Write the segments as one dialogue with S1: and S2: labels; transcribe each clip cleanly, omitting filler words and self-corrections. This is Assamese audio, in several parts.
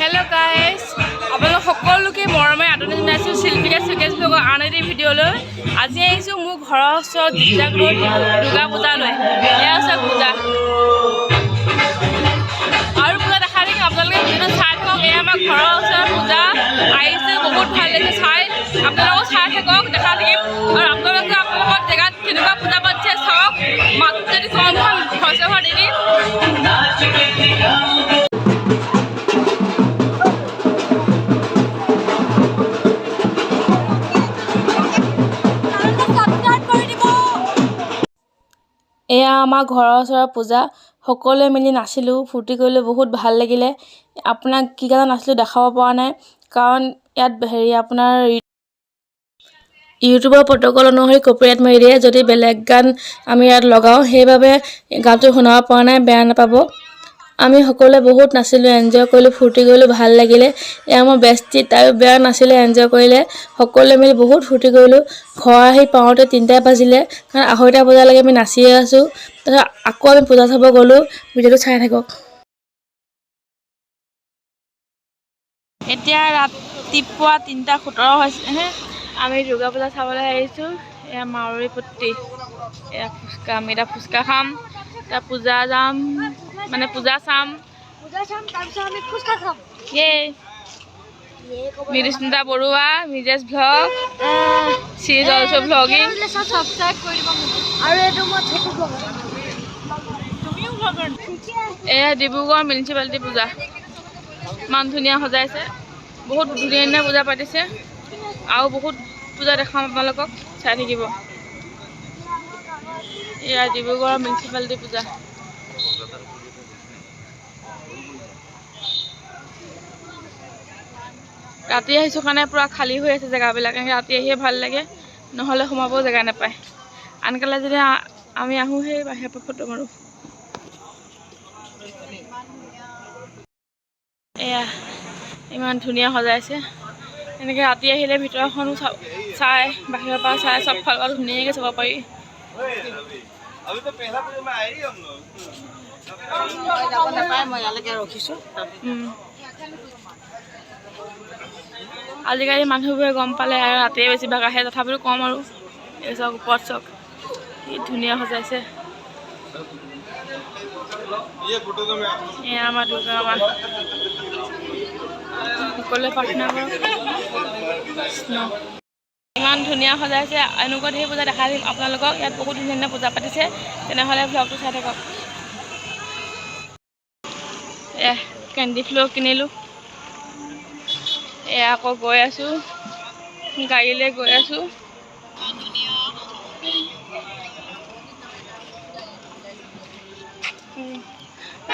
S1: Hello guys, আপোনালোক সকলোকে মৰমে আদৰণি জনাইছোঁ শিল্পিকা সুকেশ ব্লগৰ আন এটি ভিডিঅ'লৈ। আজি আহিছোঁ মোৰ ঘৰৰ ওচৰত গীৰ্জাঘৰত দুৰ্গা পূজালৈ। এয়া আছে পূজা আৰু পূজা দেখা দেখি আপোনালোকে ভিডিঅ'টো চাই থাকক। এয়া আমাৰ ঘৰৰ ওচৰত পূজা আহিছে, বহুত ভাল লাগিছে চাই। আপোনালোকেও চাই থাকক, দেখা থাকিম। আৰু আপোনালোকৰ জেগাত কেনেকুৱা পূজা পাতিছে চাওক। মাত যদি কম হয় ভইচ অভাৰ দি দিম। এয়া আমাৰ ঘৰৰ ওচৰৰ পূজা, সকলোৱে মিলি নাচিলোঁ, ফূৰ্তি কৰিলোঁ, বহুত ভাল লাগিলে। আপোনাক কি গান নাচিলোঁ দেখাব পৰা নাই, কাৰণ ইয়াত আপোনাৰ ইউটিউবৰ প্ৰট'কল অনুসৰি কপিৰাইট মাৰি দিয়ে যদি বেলেগ গান আমি ইয়াত লগাওঁ, সেইবাবে গানটো শুনাব পৰা নাই, বেয়া নাপাব। আমি সকলোৱে বহুত নাচিলোঁ, এনজয় কৰিলোঁ, ফূৰ্তি কৰিলোঁ, ভাল লাগিলে। এয়া মোৰ বেষ্টি, তাইও বেয়া নাছিলে, এনজয় কৰিলে। সকলোৱে মিলি বহুত ফূৰ্তি কৰিলোঁ। ঘৰ আহি পাওঁতে 3টা বাজিলে, কাৰণ 2:30 বজালৈকে আমি নাচিয়ে আছোঁ। তাৰপিছত আকৌ আমি পূজা চাব গ'লোঁ। ভিডিঅ'টো চাই থাকক। এতিয়া ৰাতিপুৱা 3:17 হৈছেহে। আমি দুৰ্গা পূজা চাবলৈ আহিছোঁ। এয়া মাউৰী পট্টি, এয়া ফুচকা, আমি এতিয়া ফুচকা খাম, এতিয়া পূজা যাম, মানে পূজা চাম, তাৰপিছত আমি ফুচকা খাম। Mridusmita Baruah, Mrs vlog, she is also' vlogging. Subscribe কৰি দিব আৰু এইটো মই ছোটু ব্লগাৰ। তুমিও ব্লগাৰ। এয়া ডিব্ৰুগড় মিউনিচিপালিটি পূজা, ইমান ধুনীয়া সজাইছে, বহুত ধুনীয়া ধুনীয়া পূজা পাতিছে। আৰু বহুত পূজা দেখাম আপোনালোকক, চাই থাকিব। এয়া ডিব্ৰুগড় মিউনিচিপালিটি পূজা। ৰাতি আহিছোঁ কাৰণে পূৰা খালী হৈ আছে জেগাবিলাক। ৰাতি আহিয়ে ভাল লাগে, নহ'লে সোমাবও জেগা নাপায়। আনকালে যদি আমি আহোঁ, সেই বাহিৰৰ পৰা ফটো মাৰোঁ। এয়া ইমান ধুনীয়া সজাইছে। এনেকৈ ৰাতি আহিলে ভিতৰখনো চাই, বাহিৰৰ পৰা চাই, চব ফালৰ ধুনীয়াকৈ চাব পাৰি। আজিকালি মানুহবোৰে গম পালে আৰু ৰাতিয়ে বেছিভাগ আহে, তথাপিও কম আৰু। এই চাওক ওপৰত চাওক, কি ধুনীয়া সজাইছে। এয়া আমাৰ দুৰ্গা মা, সকলোৱে প্ৰাৰ্থনা কৰক। ইমান ধুনীয়া সজাইছে, এনেকুৱা ধেৰ পূজা দেখাই দিম আপোনালোকক। ইয়াত বহুত ধুনীয়া ধুনীয়া পূজা পাতিছে, তেনেহ'লে ভ্লগটো চাই থাকক। কেণ্ডি ফ্ল'ৰ কিনিলোঁ। এয়া আকৌ গৈ আছোঁ, গাড়ীলৈ গৈ আছোঁ।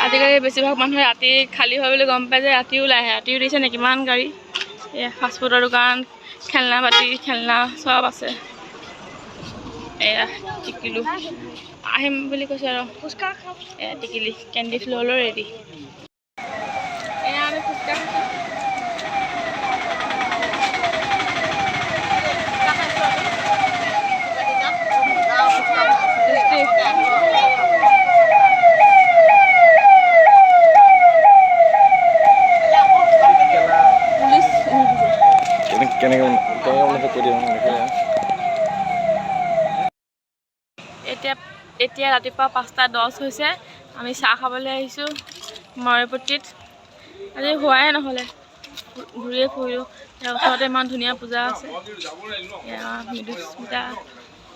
S1: আজিকালি বেছিভাগ মানুহে ৰাতি খালী হয় বুলি গম পাই যে ৰাতিও ওলাই আহে। ৰাতিও দিছে নে কিমান গাড়ী। এয়া ফাষ্টফুডৰ দোকান, খেলনা পাতি, খেলনা চব আছে। এয়া টিকিলোঁ, আহিম বুলি কৈছে আৰু। এয়া টিকিলি, কেণ্ডি ফ্ল'ৰলৈ ৰেডি। এয়া আমি ফুচকা খাইছোঁ। এতিয়া ৰাতিপুৱা 5:10 হৈছে। আমি চাহ খাবলৈ আহিছোঁ মাউৰীপট্টিত। আজি হোৱাই নহ'লে, ঘূৰিয়ে ফুৰিলোঁ। ইয়াৰ ওচৰতে ইমান ধুনীয়া পূজা আছে। এয়া মৃদুস্মিতা,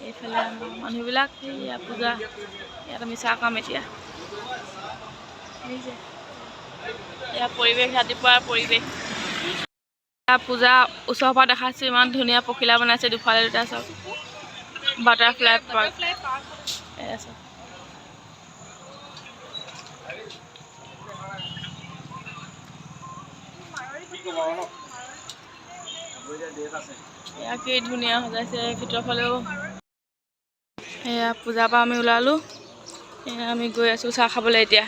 S1: এইফালে মানুহবিলাক, এয়া পূজা। ইয়াত আমি চাহ খাম এতিয়া। এয়া পৰিৱেশ, ৰাতিপুৱাৰ পৰিৱেশ। পূজা ওচৰৰ পৰা দেখাইছোঁ, ইমান ধুনীয়া পখিলা বনাইছে দুফালে দুটা চাওক। Butterfly park. এয়া চাওক। এয়া কি ধুনীয়া সজাইছে ভিতৰৰ ফালেও। এয়া পূজাৰ পৰা আমি ওলালোঁ। এয়া আমি গৈ আছোঁ চাহ খাবলৈ এতিয়া।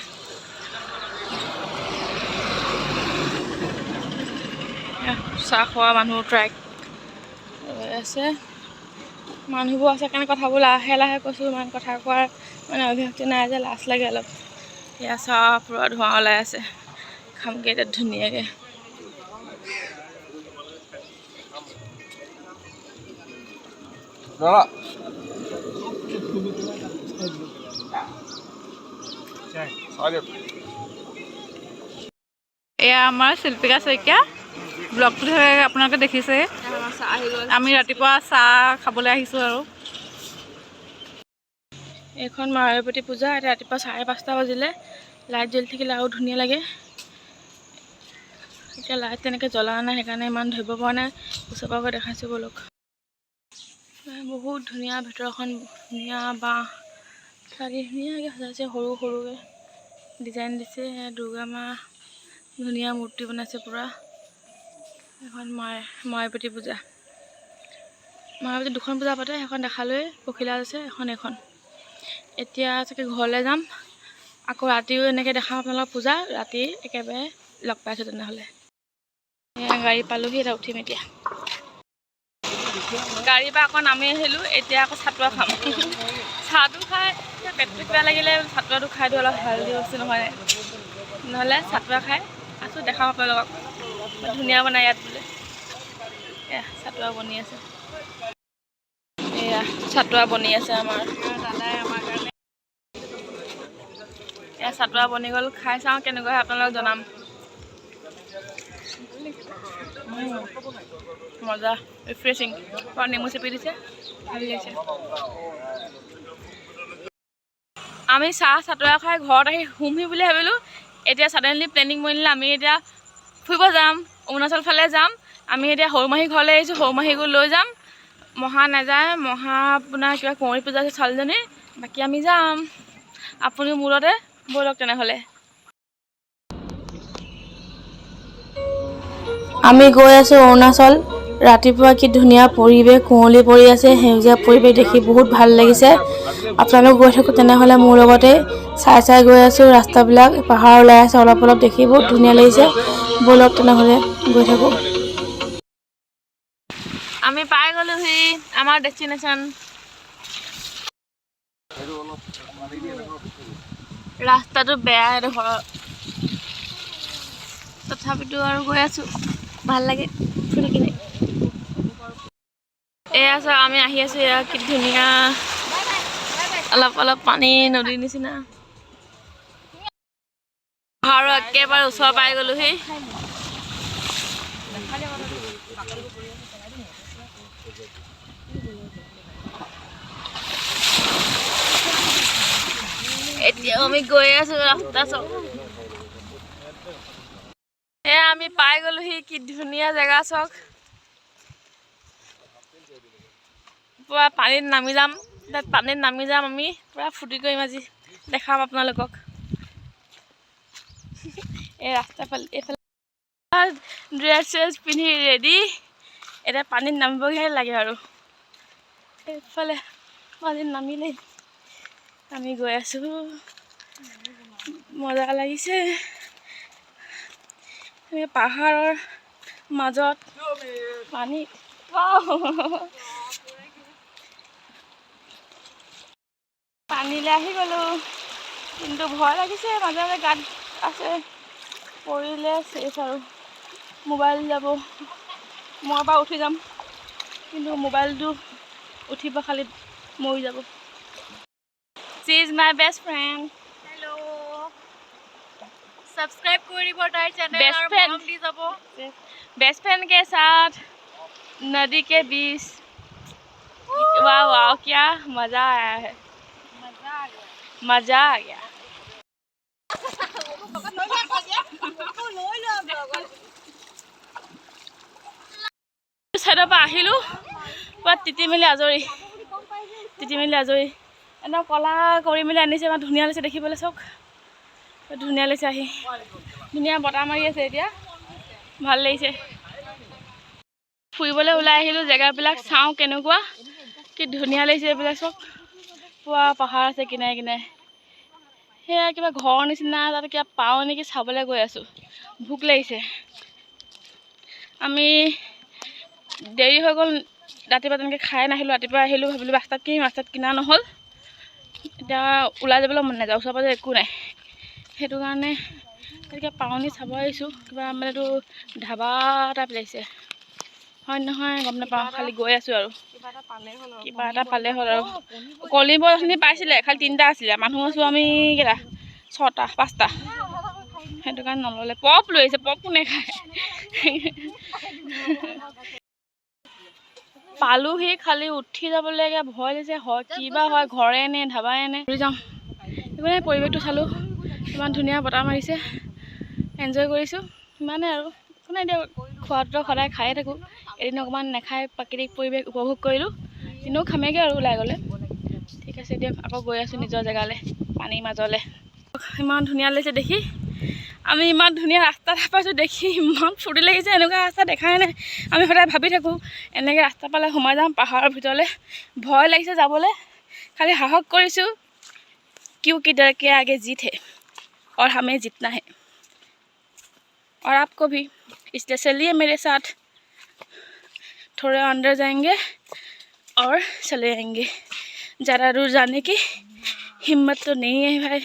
S1: চাহ খোৱা মানুহ ট্ৰাক আছে, মানুহবোৰ আছে কাৰণে কথাবোৰ লাহে লাহে কৈছোঁ। ইমান কথা কোৱাৰ মানে অভ্যাসটো নাই যে, লাজ লাগে অলপ। এয়া চাহ পূৰা ধোঁৱা ওলাই আছে, খামগৈ এতিয়া ধুনীয়াকৈ।
S2: এয়া আমাৰ শিল্পিকা শইকীয়া ব্লগটো আপোনালোকে দেখিছে। আমি ৰাতিপুৱা চাহ খাবলৈ আহিছোঁ আৰু
S1: এইখন মায়াপতি পূজা। এতিয়া ৰাতিপুৱা 5:30 বাজিলে। লাইট জ্বলি থাকিলে আৰু ধুনীয়া লাগে। এতিয়া লাইট তেনেকৈ জ্বলা নাই, সেইকাৰণে ইমান ধৰিব পৰা নাই। ওচৰৰ পৰা দেখাইছোঁ বলক। বহুত ধুনীয়া, ভিতৰখন ধুনীয়া, বাঁহ লাগি ধুনীয়াকৈ সজাইছে। সৰু সৰুকৈ ডিজাইন দিছে। দুৰ্গা মা ধুনীয়া মূৰ্তি বনাইছে পুৰা। এখন মায়াপতি পূজা। মায়াপতি 2খন পূজা পাতে, সেইখন দেখালৈ পখিলা আছে, এখন। এতিয়া চাগে ঘৰলৈ যাম। আকৌ ৰাতিও এনেকৈ দেখাম আপোনালোকক পূজা। ৰাতি একেবাৰে লগ পাইছোঁ তেনেহ'লে। গাড়ী পালোহি, এতিয়া উঠিম। এতিয়া গাড়ীৰ পৰা আকৌ নামি আহিলোঁ। এতিয়া আকৌ চাটুৱা খাম। চাহটো খাই পেটটো বেয়া লাগিলে চাটুৱাটো খাই দিওঁ, অলপ হেল্ডি বস্তু নহয় নহ'লে চাটুৱা খাই আছোঁ। দেখাম আপোনালোকক। ধুনীয়া বনাই ইয়াত বোলে। এয়া চাটুৱা বনি আছে। এয়া চাটুৱা বনি আছে আমাৰ দাদাই আমাৰ কাৰণে। এয়া চাটুৱা বনি গ'ল। খাই চাওঁ কেনেকুৱা হয় আপোনালোকক জনাম। মজা, ৰিফ্ৰেছিং। নেমু চেপি দিছে, ভাল লাগিছে। আমি চাহ চাটুৱা খাই ঘৰত আহি শুমহি বুলি ভাবিলোঁ। এতিয়া ছাডেনলি প্লেনিং বনিলে আমি এতিয়া ফুৰিব যাম, অৰুণাচল ফালে যাম। আমি এতিয়া সৰুমাহী ঘৰলৈ আহিছোঁ। সৰুমাহীকো লৈ যাম। মহা নাযায়, মহা আপোনাৰ কিবা কুঁৱৰী পূজা আছে ছোৱালীজনী। বাকী আমি যাম। আপুনিও মূৰতে ব'লক তেনেহ'লে। আমি গৈ আছোঁ অৰুণাচল। ৰাতিপুৱা কি ধুনীয়া পৰিৱেশ, কুঁৱলী পৰি আছে। সেউজীয়া পৰিৱেশ দেখি বহুত ভাল লাগিছে। আপোনালোক গৈ থাকোঁ তেনেহ'লে মোৰ লগতে। চাই গৈ আছোঁ ৰাস্তাবিলাক। পাহাৰ ওলাই আছে অলপ অলপ, দেখি বহুত ধুনীয়া লাগিছে। ব'লক তেনেহ'লে গৈ থাকোঁ। আমি পাই গ'লোহি আমাৰ ডেষ্টিনেশ্যন। ৰাস্তাটো বেয়া এডোখৰ, তথাপিতো আৰু গৈ আছোঁ। ভাল লাগে ফুৰি কিনে। এয়া চাওক, আমি আহি আছোঁ। এয়া কি ধুনীয়া, অলপ অলপ পানী, নদীৰ নিচিনা। আৰু একেবাৰে ওচৰ পাই গ'লোহি। এতিয়া আমি গৈ আছোঁ ৰাস্তা চাওক। এয়া আমি পাই গ'লোহি। কি ধুনীয়া জেগা চাওক। পুৰা পানীত নামি যাম। আমি পুৰা ফূৰ্তি কৰিম আজি। দেখাম আপোনালোকক। এই ৰাস্তাফালে এইফালে ড্ৰেছ পিন্ধি ৰেডি। এতিয়া পানীত নামিবগৈহে লাগে আৰু। এইফালে পানীত নামিলেই আমি গৈ আছোঁ। মজা লাগিছে। পাহাৰৰ মাজত পানী। পানীলৈ আহি গ'লোঁ, কিন্তু ভয় লাগিছে। মাজে মাজে গাত আছে, পৰিলে চেচ আৰু মোবাইল যাব। মই বাৰু উঠি যাম, কিন্তু মোবাইলটো উঠিব খালি মৰি যাব। She is my best friend.
S2: Hello', subscribe কৰিব তাই চেনেল আৰু মৰম দি যাব।
S1: बेस्ट फ्रेंड के साथ नदी के बीच। वाह वाह, क्या मजा आया है। मजा आ गया। साइडৰ পৰা আহিলোঁ, পুৰা তিতি মেলি আজৰি। একদম কলা কৰি মেলি আনিছে। ইমান ধুনীয়া লাগিছে দেখিবলৈ চাওক। ধুনীয়া লাগিছে আহি। ধুনীয়া বতাহ মাৰি আছে এতিয়া, ভাল লাগিছে। ফুৰিবলৈ ওলাই আহিলোঁ, জেগাবিলাক চাওঁ কেনেকুৱা। কি ধুনীয়া লাগিছে এইবিলাক চাওক। পুৰা পাহাৰ আছে কিনাৰে কিনাৰে। সেয়া কিবা ঘৰৰ নিচিনা, তাতে কিবা পাওঁ নেকি চাবলৈ গৈ আছোঁ। ভোক লাগিছে। আমি দেৰি হৈ গ'ল, ৰাতিপুৱা তেনেকৈ খাই নাহিলোঁ। ৰাতিপুৱা আহিলোঁ, ভাবিলোঁ ৰাস্তাত কিনা নহ'ল। এতিয়া ওলাই যাবলৈ মন নাযায়, ওচৰে পাজৰে একো নাই। সেইটো কাৰণে এতিয়া পাওনি চাব আহিছোঁ। কিবা মানে এইটো ধাবা টাইপ লাগিছে। হয় নহয় গম নাপাওঁ, খালি গৈ আছোঁ আৰু কিবা এটা পালে হ'ল আৰু। কলিমখিনি পাইছিলে, খালি 3টা আছিলে, মানুহ আছোঁ আমি কেইটা 6টা 5টা, সেইটো কাৰণে নল'লে। পপ লৈ আহিছে, পপ কোনে খায়। পালোহি, খালি উঠি যাবলৈ ভয় লাগিছে, হয় কিবা হয়, ঘৰে নে ধাবাই নে ঘূৰি যাওঁ। একো নাই, পৰিৱেশটো চালোঁ, ইমান ধুনীয়া বতাহ মাৰিছে, এনজয় কৰিছোঁ, ইমানে আৰু। একো নাই দিয়ক, খোৱাটো সদায় খায়ে থাকোঁ, এদিন অকণমান নাখাই প্ৰাকৃতিক পৰিৱেশ উপভোগ কৰিলোঁ, এনেও খামেগৈ আৰু ওলাই গ'লে। ঠিক আছে দিয়ক, আকৌ গৈ আছোঁ নিজৰ জেগালৈ, পানীৰ মাজলৈ। ইমান ধুনীয়া লাগিছে দেখি, আমি ইমান ধুনীয়া ৰাস্তা এটা পাইছোঁ, দেখি ইমান ফূৰ্তি লাগিছে, এনেকুৱা ৰাস্তা দেখাই নাই। আমি সদায় ভাবি থাকোঁ এনেকৈ ৰাস্তা পালে সোমাই যাম পাহাৰৰ ভিতৰলৈ, ভয় লাগিছে যাবলৈ, খালি সাহস কৰিছোঁ। क्योंकि डर के आगे जीत है और हमें जीतना है, और आपको भी, इसलिए चलिए मेरे साथ, थोड़े अंदर जाएंगे और चले आएंगे। ज़्यादा दूर जाने की हिम्मत तो नहीं है भाई।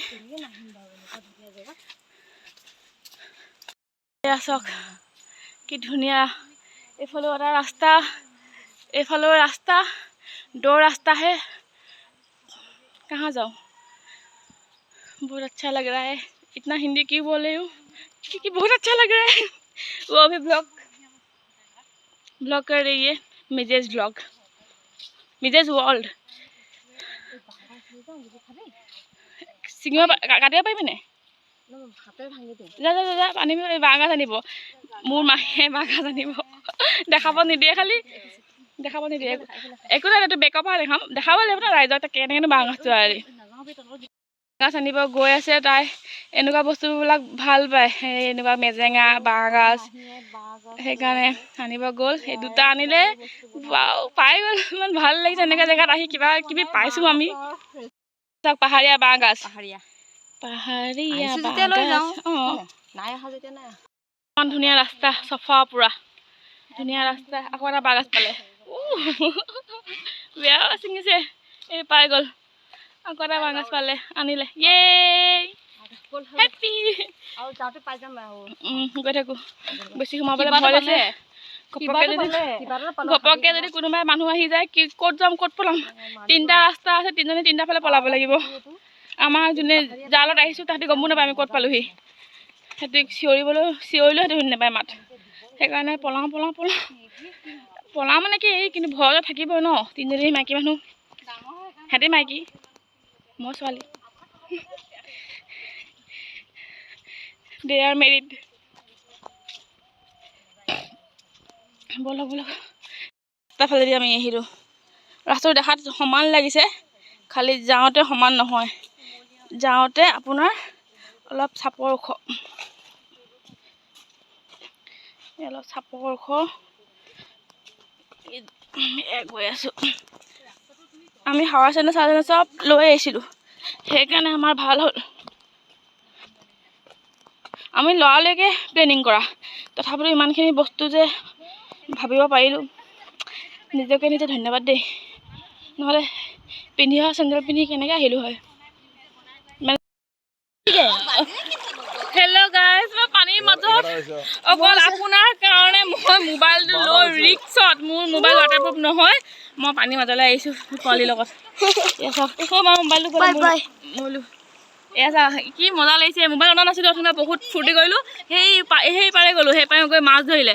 S1: চাওক কি ধুনীয়া, এইফালেও এটা ৰাস্তা, এইফালেও ৰাস্তা, दो रास्ता है, कहाँ जाऊँ। बहुत अच्छा लग रहा है, इतना हिंदी क्यों बोल रही हूँ, क्योंकि बहुत अच्छा लग रहा है। वो अभी ब्लॉग कर रही है, मिजेज ब्लॉग, मिजेज वर्ल्ड। सिंह काटिब पारिबि যা যা যা আনিব, বাঁহগাজ আনিব, মোৰ মায়ে বাঁহগাজ আনিব, দেখাব নিদিয়ে, খালি দেখাব নিদিয়ে, একো নাই, এইটো বেকৰ পৰা দেখাব লাগিব ন ৰাইজক, তাক কেনেকৈনো বাঁহগাজটো আনি বাঁহগাজ আনিব গৈ আছে তাই। এনেকুৱা বস্তুবিলাক ভাল পায়, এনেকুৱা মেজেঙা বাঁহগাজ, সেইকাৰণে আনিব গ'ল। সেই 2টা আনিলে, পাই গ'ল, ইমান ভাল লাগিছে এনেকুৱা জেগাত আহি, কিবা কিবি পাইছোঁ আমি। চাওক পাহাৰীয়া বাঁহগাজ, পাহাৰীয়া বাঁহগাজ, ইমান ধুনীয়া ৰাস্তা, চফা পুৰা ধুনীয়া ৰাস্তা। আকৌ এটা বাঁহগাজ পালে, বেয়া ছিঙিছে, এই পাই গ'ল, আকৌ এটা বাঁহগাজ পালে, আনিলে, ইয়ে হেপী। গৈ থাকোঁ, বেছি সোমাবলৈ ভয় লাগিছে, ঘপককৈ যদি কোনোবাই মানুহ আহি যায়, কি ক'ত যাম ক'ত পলাম। 3টা ৰাস্তা আছে, 3জনে 3টা ফালে পলাব লাগিব। আমাৰ যোনে জালত আহিছোঁ তাহাঁতি গমো নাপায় আমি ক'ত পালোহি, সিহঁতি চিঞৰিলেও সিহঁতি শুনি নাপায় মাত, সেইকাৰণে পলাওঁ মানে কি, কিন্তু ভয়তে থাকিবই ন। 3জনী মাইকী মানুহ, সিহঁতি মাইকী, মই ছোৱালী, দে আৰ মেৰিড। বলক বলক, ৰাস্তা ফালেদি আমি আহিলোঁ। ৰাস্তাটো দেখাত সমান লাগিছে, খালি যাওঁতে সমান নহয়, যাওঁতে আপোনাৰ অলপ চাপৰ ওখ, অলপ চাপৰ ওখ, গৈ আছোঁ। আমি হাৱা চেণ্ডেল চব লৈ আহিছিলোঁ, সেইকাৰণে আমাৰ ভাল হ'ল। আমি লৰালৈকে প্লেনিং কৰা, তথাপিতো ইমানখিনি বস্তু যে ভাবিব পাৰিলোঁ, নিজকে নিজে ধন্যবাদ দেই, নহ'লে পিন্ধি অহা চেণ্ডেল পিন্ধি কেনেকৈ আহিলোঁ হয়। হেল্ল' গাইজ, মই পানীৰ মাজত, অকল আপোনাৰ কাৰণে মই মোবাইলটো লৈ ৰিক্সত, মোৰ মোবাইল ৱাটাৰপ্ৰুফ নহয়, মই পানীৰ মাজলৈ আহিছোঁ পোৱালিৰ লগত। মোবাইলটো বোলো, এয়া চা কি মজা লাগিছে, মোবাইল অনা নাছিলোঁ অথনি, বহুত ফূৰ্তি কৰিলোঁ। সেই পাৰে গ'লোঁ, সেই পাৰে গৈ মাছ ধৰিলে,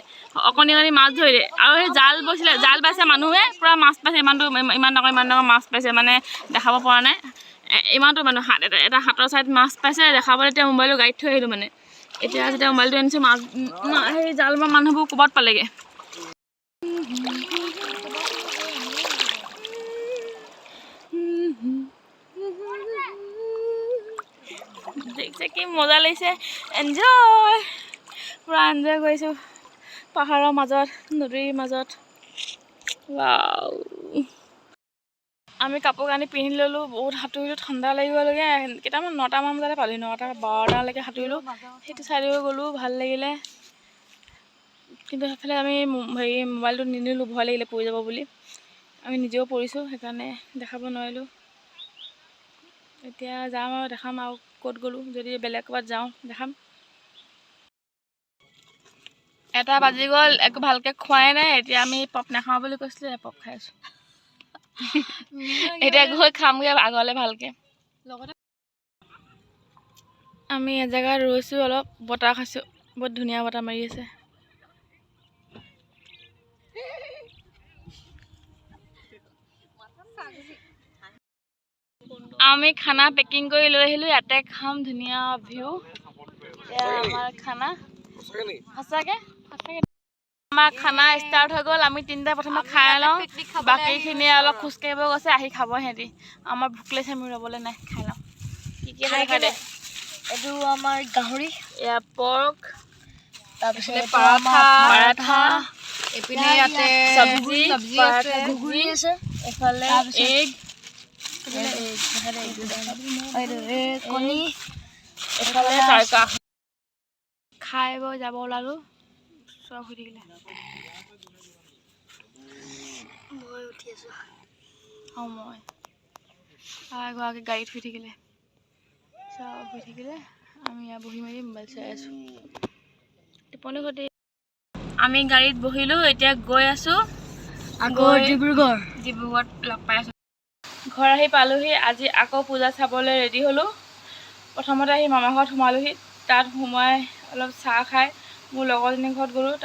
S1: অকণি মাছ ধৰিলে, আৰু সেই জাল বৈছিলে, জাল বাইছে মানুহে, পূৰা মাছ পাইছে, ইমান ডাঙৰ মাছ পাইছে, মানে দেখাব পৰা নাই, ইমানটো মানে এটা হাতৰ চাইড মাছ পাইছে, দেখাবলৈ এতিয়া মোবাইলটো গাড়ীত থৈ আহিলোঁ মানে। এতিয়া যেতিয়া মোবাইলটো আনিছোঁ, সেই জাল বা মানুহবোৰ ক'ৰবাত পালেগৈ। দেখিছে কি মজা লাগিছে, এনজয়, পূৰা এনজয় কৰিছোঁ পাহাৰৰ মাজত, নদীৰ মাজত। ৱাও, আমি কাপোৰ কানি পিন্ধি ল'লোঁ, বহুত সাঁতুৰিলোঁ, ঠাণ্ডা লাগি গ'লগৈ। কেইটামান 9টামান বজাতে পালোঁ, 9টা 12টালৈকে সাঁতুৰিলোঁ, সেইটো চাইডেও গ'লোঁ, ভাল লাগিলে। কিন্তু সেইফালে আমি মোবাইলটো নিনিলোঁ, ভয় লাগিলে পৰি যাব বুলি, আমি নিজেও পৰিছোঁ, সেইকাৰণে দেখাব নোৱাৰিলোঁ। এতিয়া যাম আৰু দেখাম আৰু ক'ত গ'লোঁ, যদি বেলেগ ক'ৰবাত যাওঁ দেখাম। এটা বাজি গ'ল, একো ভালকৈ খোৱাই নাই। এতিয়া আমি পপ নাখাওঁ বুলি কৈছিলোঁ, পপ খাই আছোঁ। এতিয়া গৈ খামগৈ আগলৈ ভালকৈ। আমি এজেগাত ৰৈছোঁ, অলপ বতাহ খাইছোঁ। বহুত ধুনীয়া বতাহ মাৰি আছে। আমি খানা পেকিং কৰি লৈ আহিলোঁ, ইয়াতে খাম। ধুনীয়া ভিউ। আমাৰ খানা সঁচাকে আমাৰ খানা ষ্টাৰ্ট হৈ গ'ল। আমি তিনিটা প্ৰথমে খাই লওঁ, বাকীখিনিয়ে অলপ খোজকাঢ়িব গৈছে, আহি খাব সিহঁতি। আমাৰ ভোক লাগিছে, আমি ৰ'বলৈ নাই, খাই লওঁ। কি কি খাই দে?
S3: এইটো আমাৰ গাহৰি,
S1: এয়া পৰ্ক,
S3: তাৰপিছত
S1: পৰাঠা,
S2: এইপিনে ইয়াতে
S1: চব্জি,
S3: ঘুগুনি আছে,
S1: এইফালে এগ,
S3: কণী,
S1: এইফালে তাৰকা। খাই বৈ যাব ওলালোঁ, চব শুই থাকিলে।
S3: মই উঠি আছোঁ।
S1: সময় এগৰাকী গাড়ীত শুই থাকিলে, চব শুই থাকিলে। আমি ইয়াত বহি মেলি মোবাইল চাই আছোঁ। টোপনি খতি। আমি গাড়ীত বহিলোঁ, এতিয়া গৈ আছোঁ
S3: আকৌ
S1: ডিব্ৰুগড়ত লগ পাই আছোঁ। ঘৰ আহি পালোহি। আজি আকৌ পূজা চাবলৈ ৰেডি হ'লোঁ। প্ৰথমতে আহি মামাৰ ঘৰত সোমালোহি। তাত সোমাই অলপ চাহ খাই মোৰ লগৰজনীৰ ঘৰত গ'লোঁ।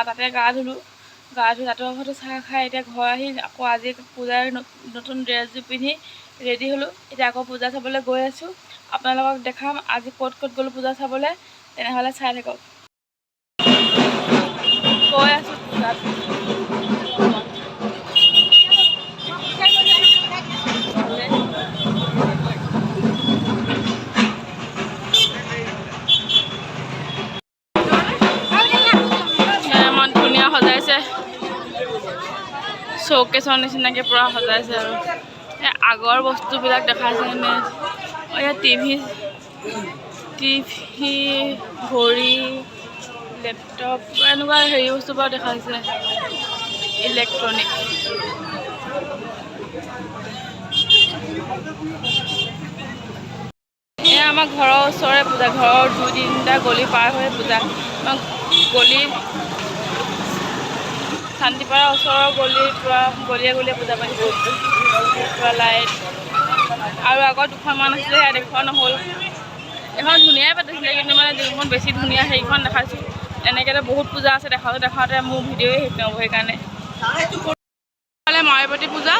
S1: তাতে গা ধুলোঁ। তাঁতৰ ঘৰতো চাহ খাই এতিয়া ঘৰ আহি আকৌ আজি পূজাৰ নতুন ড্ৰেছযোৰ পিন্ধি ৰেডি হ'লোঁ। এতিয়া আকৌ পূজা চাবলৈ গৈ আছোঁ। আপোনালোকক দেখাম আজি ক'ত ক'ত গ'লোঁ পূজা চাবলৈ। তেনেহ'লে চাই থাকক। গৈ আছোঁ পূজাত। ইমান ধুনীয়া সজাইছে, শ্ব'কেছৰ নিচিনাকৈ পূৰা সজাইছে। আৰু আগৰ বস্তুবিলাক দেখাইছে নে? ইয়াত টিভি, ঘড়ী, লেপটপ, এনেকুৱা হেৰি বস্তুবোৰ দেখাইছে, ইলেক্ট্ৰনিক। এয়া আমাৰ ঘৰৰ ওচৰৰে পূজা। ঘৰৰ 2-3টা গলি পাৰ হৈ পূজা। গলি শান্তিপাৰা ওচৰৰ গলিৰ পৰা গলিয়ে পূজা পাতিছে। পূৰা লাইট আৰু আগত দুখনমান আছিলে, সেয়া দেখুওৱা নহ'ল। এখন ধুনীয়াই পাতিছিলে, কিন্তু মানে যিখন বেছি ধুনীয়া সেইখন দেখাইছোঁ। এনেকৈতো বহুত পূজা আছে, দেখাওঁতে মোৰ ভিডিঅ'ই শেষ নহ'ব। সেইকাৰণে এইফালে মায়াৱতী পূজা,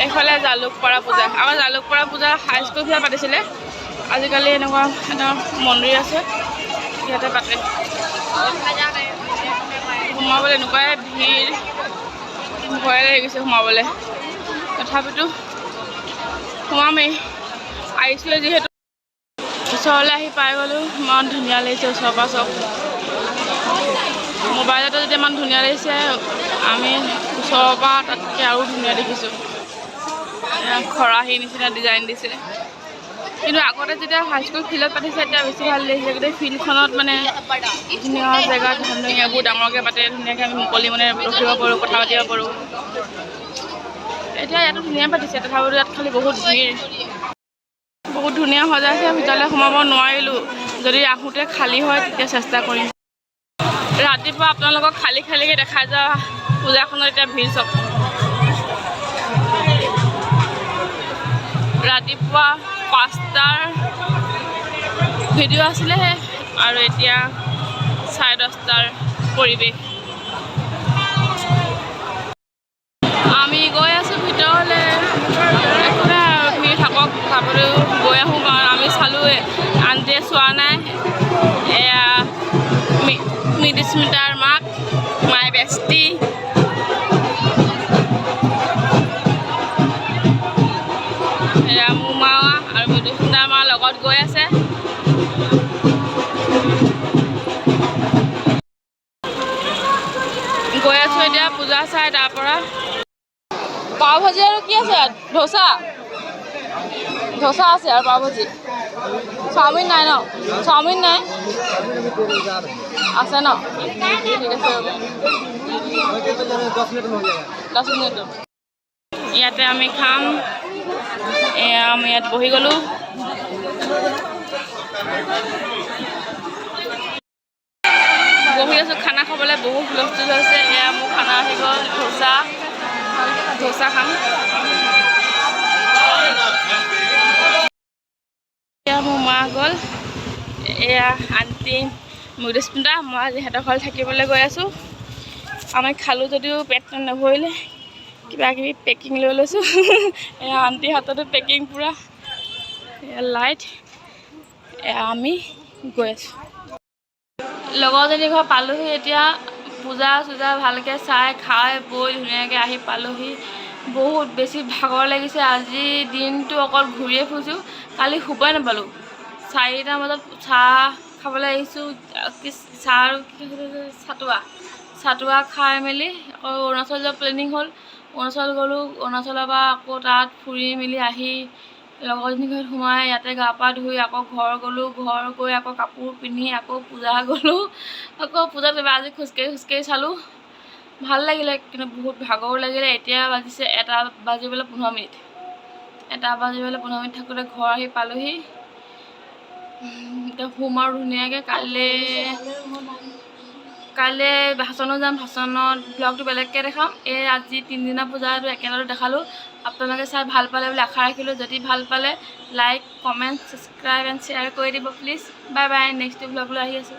S1: এইফালে জালুকপাৰা পূজা। আমাৰ জালুকপাৰা পূজা হাইস্কুলফালে পাতিছিলে। আজিকালি এনেকুৱা এটা মন্দিৰ আছে, ইয়াতে পাতে। সোমাবলৈ এনেকুৱাই ভিৰ, ভয় লাগি গৈছে সোমাবলৈ। তথাপিতো সোমামেই, আহিছোঁৱে যিহেতু। ওচৰলৈ আহি পাই গ'লোঁ। ইমান ধুনীয়া লাগিছে ওচৰৰ পৰা চব। মোবাইলতো যেতিয়া ইমান ধুনীয়া লাগিছে, আমি ওচৰৰ পৰা তাতকৈ আৰু ধুনীয়া দেখিছোঁ। খৰাহী নিচিনা ডিজাইন দিছে। কিন্তু আগতে যেতিয়া হাইস্কুল ফিল্ডত পাতিছে, তেতিয়া বেছি ভাল লাগিছে। গোটেই ফিল্ডখনত মানে ধুনীয়া জেগাত ধুনীয়াবোৰ ডাঙৰকৈ পাতে, ধুনীয়াকৈ আমি মুকলি মানে ৰখিব পাৰোঁ, কথা পাতিব পাৰোঁ। এতিয়া ইয়াতো ধুনীয়া পাতিছে, তথাপিতো ইয়াত খালি বহুত ভিৰ। বহুত ধুনীয়া সজাইছে। ভিতৰলৈ সোমাব নোৱাৰিলোঁ। যদি আহোঁতে খালী হয় তেতিয়া চেষ্টা কৰিম। ৰাতিপুৱা আপোনালোকক খালীকৈ দেখাই যোৱা পূজাখনত এতিয়া ভিৰ চব। ৰাতিপুৱা 5টাৰ ভিডিঅ' আছিলেহে, আৰু এতিয়া 10:30টাৰ পৰিৱেশ। আমি গৈ আছোঁ ভিতৰলৈ। একো নাই আৰু, ভিৰ থাকক, তথাপিও গৈ আহোঁ। কাৰণ আমি চালোঁৱে, আনটিয়ে চোৱা নাই। এয়া মৃদুস্মিতাৰ মাক, মাই বেষ্টি। এয়া মোৰ মা আৰু মৃদুস্মিতাৰ মা লগত গৈ আছে। গৈ আছোঁ এতিয়া পূজা চাই। তাৰপৰা পাও ভাজি আৰু কি আছে ইয়াত? ধোচা আছে আৰু পাও ভাজি। চাওমিন নাই ন? চাওমিন নাই আছে ন? ঠিক আছে, 10 মিনিট। ইয়াতে আমি খাম। আমি ইয়াত বহি গ'লোঁ। বহি আছোঁ খানা খাবলৈ বহুত হুলস্থুল হৈছে এয়া মোৰ খানা আহি গ'ল ধোচা খাম এয়া মোৰ মা গ'ল এয়া আণ্টি মৃদুস্মিতা মই আজি সিহঁতৰ ঘৰত থাকিবলৈ গৈ আছোঁ আমি খালোঁ যদিও পেট নভৰিলে কিবা কিবি পেকিং লৈ লৈছোঁ এয়া আণ্টি হাততো পেকিং পূৰা এয়া লাইট এয়া আমি গৈ আছোঁ লগৰজনী ঘৰ পালোহি এতিয়া পূজা চূজা ভালকৈ চাই খাই বৈ ধুনীয়াকৈ আহি পালোহি বহুত বেছি ভাগৰ লাগিছে আজি দিনটো অকল ঘূৰিয়ে ফুৰিছোঁ কালি শুবই নাপালোঁ 4টা বজাত চাহ খাবলৈ আহিছোঁ চাহ আৰু চাটুৱা খাই মেলি আকৌ অৰুণাচল যোৱা প্লেনিং হ'ল অৰুণাচল গ'লোঁ অৰুণাচলৰ পৰা আকৌ তাত ফুৰি মেলি আহি লগৰজনী ঘৰত সোমাই ইয়াতে গা পা ধুই আকৌ ঘৰ গ'লোঁ ঘৰ গৈ আকৌ কাপোৰ পিন্ধি আকৌ পূজা গ'লোঁ আকৌ পূজাত আজি খোজকাঢ়ি চালোঁ ভাল লাগিলে কিন্তু বহুত ভাগৰো লাগিলে এতিয়া বাজিছে 1 বাজিবলৈ 15 মিনিট 1 বাজিবলৈ 15 মিনিট থাকোঁতে ঘৰ আহি পালোহি এতিয়া শুম আৰু ধুনীয়াকৈ কাইলৈ ভাচনত যাম ভাচনত ব্লগটো বেলেগকৈ দেখাম আজি 3 দিনা পূজাটো একেলগে দেখালোঁ আপোনালোকে চাই ভাল পালে বুলি আশা ৰাখিলোঁ যদি ভাল পালে like comment subscribe and share কৰি দিব প্লিজ বাই বাই নেক্সট ব্লগলৈ আহি আছোঁ